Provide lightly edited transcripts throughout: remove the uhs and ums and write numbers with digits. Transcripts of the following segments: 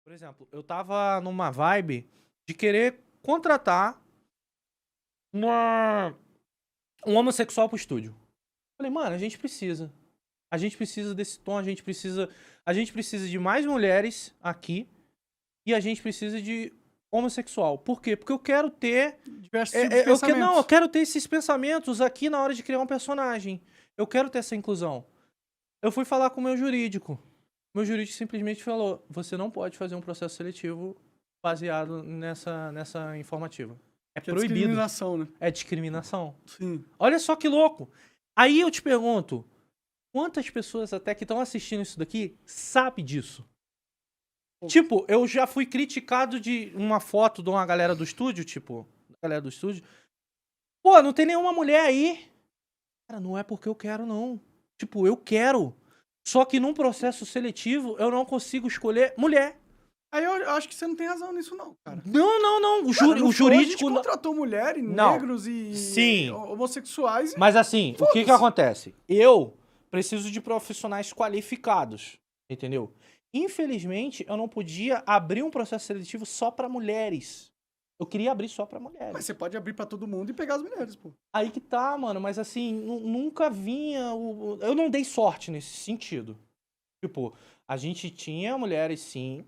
Por exemplo, eu tava numa vibe de querer contratar uma, um homossexual pro estúdio. Falei, mano, a gente precisa. A gente precisa desse tom, a gente precisa de mais mulheres aqui e a gente precisa de homossexual. Por quê? Porque eu quero ter Diversos tipos de não, eu pensamentos. quero ter esses pensamentos aqui na hora de criar um personagem. Eu quero ter essa inclusão. Eu fui falar com o meu jurídico. Meu jurídico simplesmente falou: você não pode fazer um processo seletivo baseado nessa informativa. É Que é proibido. discriminação, né? É discriminação. Sim. Olha só que louco. Aí eu te pergunto, quantas pessoas até que estão assistindo isso daqui sabem disso? Tipo, eu já fui criticado de uma foto de uma galera do estúdio, tipo, da galera do estúdio. Pô, não tem nenhuma mulher aí. Cara, não é porque eu quero, não. Tipo, eu quero. Só que num processo seletivo, eu não consigo escolher mulher. Aí eu acho que você não tem razão nisso, não, cara. Não. O, Cara, no o show A gente jurídico. contratou mulheres, Não. negros e Sim. homossexuais. Mas assim, o que Foda-se. acontece? Eu preciso de profissionais qualificados, entendeu? Infelizmente, eu não podia abrir um processo seletivo só pra mulheres. Eu queria abrir só pra mulheres. Mas você pode abrir pra todo mundo e pegar as mulheres, pô. Aí que tá, mano, mas assim, nunca vinha. Eu não dei sorte nesse sentido. Tipo, a gente tinha mulheres sim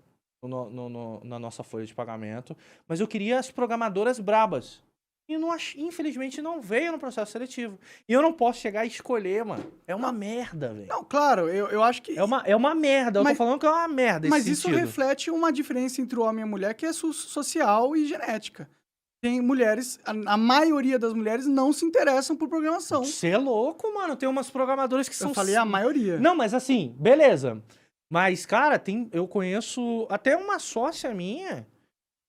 na nossa folha de pagamento, mas eu queria as programadoras brabas. E não infelizmente não veio no processo seletivo. E eu não posso chegar e escolher, mano. É uma merda, velho. Não, claro, eu acho que... É uma merda. Eu Mas- tô falando que é uma merda esse Mas isso sentido. reflete uma diferença entre o homem e a mulher que é social e genética. Tem mulheres, a maioria das mulheres não se interessam por programação. Você é louco, mano. Tem umas programadoras que são... Eu falei a maioria. Não, mas assim, beleza. Mas, cara, eu conheço até uma sócia minha,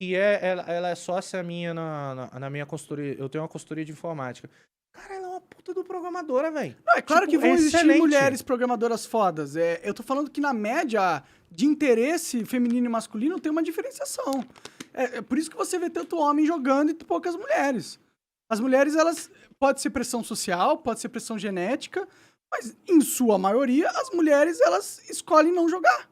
que ela é sócia minha na minha consultoria. Eu tenho uma consultoria de informática. Cara, ela é uma puta do programadora, velho. Não, é claro Tipo, que vão existir excelente. mulheres programadoras fodas. Eu tô falando que na média de interesse feminino e masculino tem uma diferenciação. É por isso que você vê tanto homem jogando e poucas mulheres. As mulheres, elas... Pode ser pressão social, pode ser pressão genética, mas em sua maioria, as mulheres, elas escolhem não jogar.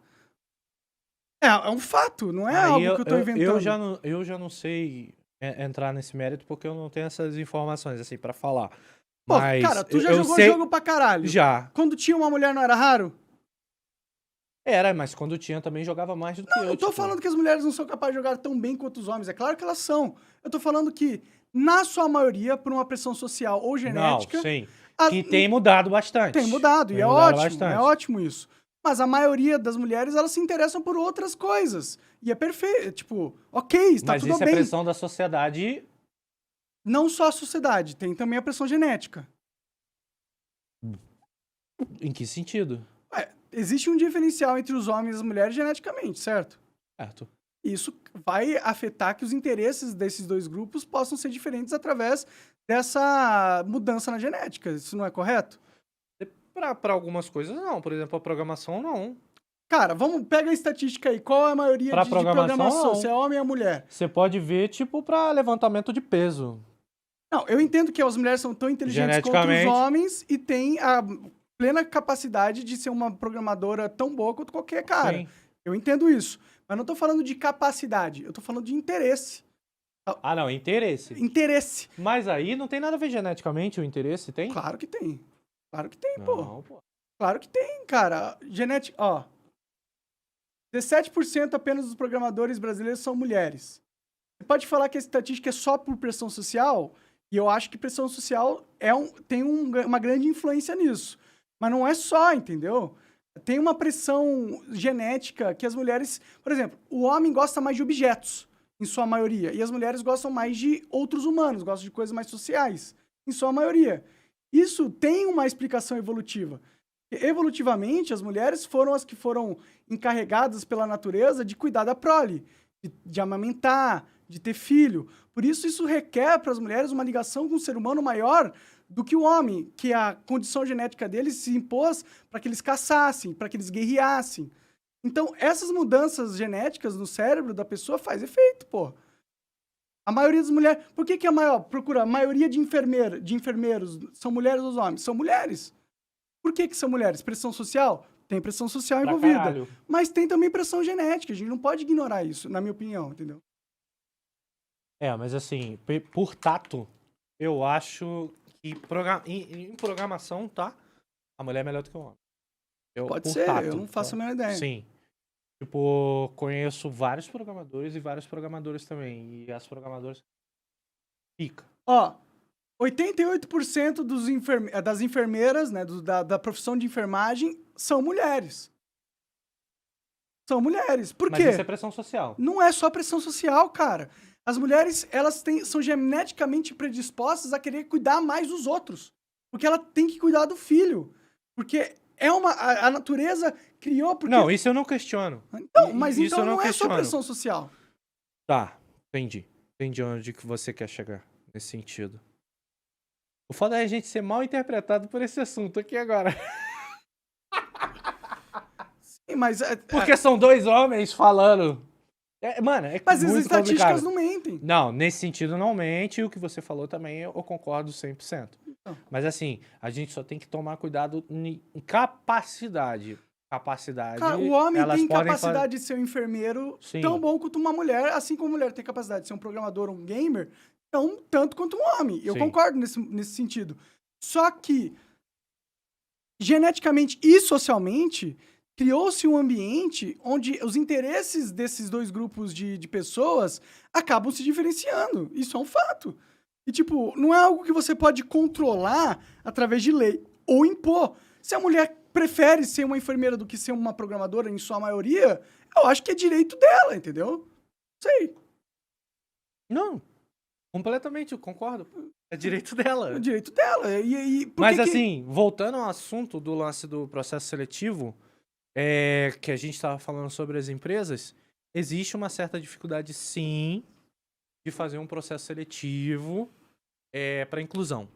É um fato, não é Aí algo que eu tô inventando. Eu já não sei entrar nesse mérito porque eu não tenho essas informações, assim, pra falar. Pô, Mas cara, tu já eu jogou sei... jogo pra caralho. Já. Quando tinha uma mulher não era raro? Era, mas quando tinha também jogava mais do que eu. Eu tô tipo. falando que as mulheres não são capazes de jogar tão bem quanto os homens. É claro que elas são. Eu tô falando que, na sua maioria, por uma pressão social ou genética... Não, sim. as- Que tem mudado bastante. Tem mudado, e Tem é mudado ótimo, bastante. é ótimo isso. Mas a maioria das mulheres, elas se interessam por outras coisas. E é perfeito, tipo, ok, está Mas tudo isso é bem. pressão da sociedade. Não só a sociedade, tem também a pressão genética. Em que sentido? Existe um diferencial entre os homens e as mulheres geneticamente, certo? Certo. Isso vai afetar que os interesses desses dois grupos possam ser diferentes através dessa mudança na genética. Isso não é correto? Pra algumas coisas, não. Por exemplo, a programação, não. Cara, pega a estatística aí. Qual é a maioria Pra de programação, programação? não. Se é homem ou mulher? Você pode ver, tipo, pra levantamento de peso. Não, eu entendo que as mulheres são tão inteligentes quanto os Geneticamente. homens e têm a plena capacidade de ser uma programadora tão boa quanto qualquer cara. Sim. Eu entendo isso. Mas não tô falando de capacidade, eu tô falando de interesse. Ah, não. Interesse. Interesse. Mas aí não tem nada a ver geneticamente o interesse, tem? Claro que tem. Claro que tem, Não, pô. pô. Claro que tem, cara. Genética, ó. 17% apenas dos programadores brasileiros são mulheres. Você pode falar que a estatística é só por pressão social, e eu acho que pressão social tem uma grande influência nisso. Mas não é só, entendeu? Tem uma pressão genética que as mulheres... Por exemplo, o homem gosta mais de objetos, em sua maioria, e as mulheres gostam mais de outros humanos, gostam de coisas mais sociais, em sua maioria. Isso tem uma explicação evolutiva. Evolutivamente, as mulheres foram as que foram encarregadas pela natureza de cuidar da prole, de amamentar, de ter filho. Por isso requer para as mulheres uma ligação com o ser humano maior do que o homem, que a condição genética deles se impôs para que eles caçassem, para que eles guerreassem. Então, essas mudanças genéticas no cérebro da pessoa faz efeito, pô. A maioria das mulheres... Por que a maior? Procura, a maioria de enfermeiros são mulheres ou homens? São mulheres. Por que são mulheres? Pressão social? Tem pressão social Pra envolvida. caralho. Mas tem também pressão genética. A gente não pode ignorar isso, na minha opinião, entendeu? Mas assim, por tato, eu acho que em programação, tá? A mulher é melhor do que o homem. Pode por ser, tato, eu não faço tá? a menor ideia. Sim. Tipo, conheço vários programadores e vários programadores também. E as programadoras fica. Ó, 88% das enfermeiras, né, da profissão de enfermagem, são mulheres. São mulheres. Por Mas quê? isso é pressão social. Não é só pressão social, cara. As mulheres, elas são geneticamente predispostas a querer cuidar mais dos outros. Porque ela tem que cuidar do filho. Porque a natureza criou... Porque... Não, isso eu não questiono. Então, mas Isso então eu não é só questiono. pressão social. Tá, entendi. Entendi onde que você quer chegar nesse sentido. O foda é a gente ser mal interpretado por esse assunto aqui agora. Sim, mas... Porque são dois homens falando. Mano, é Mas as muito estatísticas complicado. não mentem. Não, nesse sentido não mente. E o que você falou também eu concordo 100%. Então. Mas assim, a gente só tem que tomar cuidado em capacidade. Capacidade. Cara, o homem elas tem podem capacidade de ser um enfermeiro Sim. tão bom quanto uma mulher, assim como a mulher tem capacidade de ser um programador ou um gamer, tão tanto quanto um homem. Eu Sim. concordo nesse sentido. Só que, geneticamente e socialmente, criou-se um ambiente onde os interesses desses dois grupos de pessoas acabam se diferenciando. Isso é um fato. E, tipo, não é algo que você pode controlar através de lei ou impor. Se a mulher prefere ser uma enfermeira do que ser uma programadora, em sua maioria, eu acho que é direito dela, entendeu? Sei. Não, completamente, eu concordo. É direito dela. É o direito dela. Por Mas que assim, voltando ao assunto do lance do processo seletivo, que a gente estava falando sobre as empresas, existe uma certa dificuldade, sim, de fazer um processo seletivo para inclusão.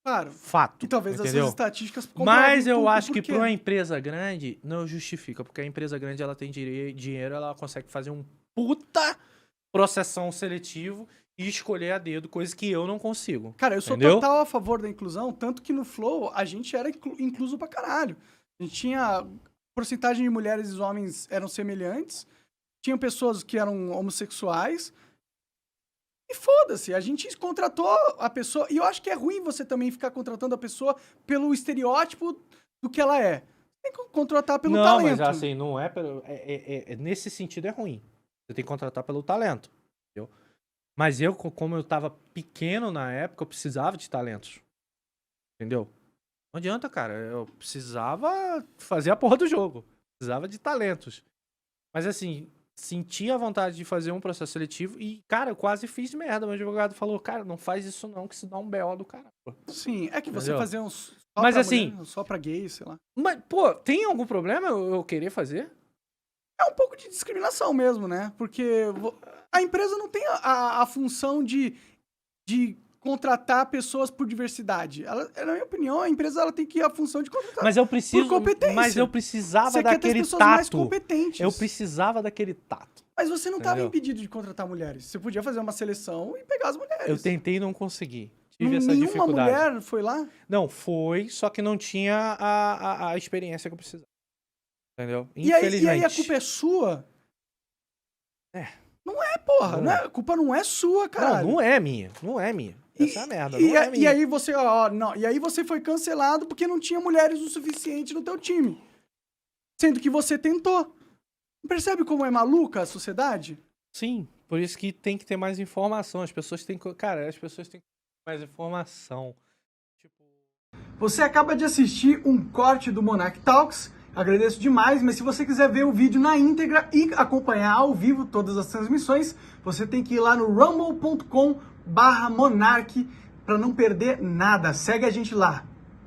Claro. Fato. E talvez entendeu? essas estatísticas Mas comprovem eu acho que porquê. para uma empresa grande não justifica, porque a empresa grande ela tem dinheiro, ela consegue fazer um puta processão seletivo e escolher a dedo, coisa que eu não consigo. Cara, eu sou entendeu? total a favor da inclusão, tanto que no Flow a gente era incluso pra caralho. A gente tinha porcentagem de mulheres e homens eram semelhantes, tinha pessoas que eram homossexuais. E foda-se, a gente contratou a pessoa. E eu acho que é ruim você também ficar contratando a pessoa pelo estereótipo do que ela é. Tem que contratar pelo talento. Mas assim, não é pelo. Nesse sentido é ruim. Você tem que contratar pelo talento. Entendeu? Mas eu, como eu tava pequeno na época, eu precisava de talentos. Entendeu? Não adianta, cara. Eu precisava fazer a porra do jogo. Precisava de talentos. Mas assim, senti a vontade de fazer um processo seletivo e, cara, eu quase fiz merda. Meu advogado falou, cara, não faz isso não, que isso dá um BO do caramba. Sim, é que você Entendeu? fazer uns... Mas assim... mulher, só pra gay, sei lá. Mas, pô, tem algum problema eu querer fazer? É um pouco de discriminação mesmo, né? Porque a empresa não tem a função de contratar pessoas por diversidade. Na minha opinião, a empresa ela tem que ir a função de contratar Mas eu preciso... por competência. Mas eu precisava Você quer ter as daquele pessoas mais tato. competentes. Eu precisava daquele tato. Mas você não estava Entendeu? impedido de contratar mulheres. Você podia fazer uma seleção e pegar as mulheres. Eu tentei e não consegui. Tive essa Nenhuma dificuldade. mulher foi lá? Não, foi, só que não tinha a experiência que eu precisava. Entendeu? E aí Infelizmente. a culpa é sua? É. Não é, porra. Não Não é. é. A culpa não é sua, cara. Não é minha. Não é minha. Essa é a merda. Não é minha. E aí você, e aí você foi cancelado porque não tinha mulheres o suficiente no teu time. Sendo que você tentou. Percebe como é maluca a sociedade? Sim, por isso que tem que ter mais informação. As pessoas têm que... Cara, as pessoas têm que ter mais informação. Tipo... Você acaba de assistir um corte do Monarch Talks. Agradeço demais, mas se você quiser ver o vídeo na íntegra e acompanhar ao vivo todas as transmissões, você tem que ir lá no rumble.com/monarch para não perder nada. Segue a gente lá.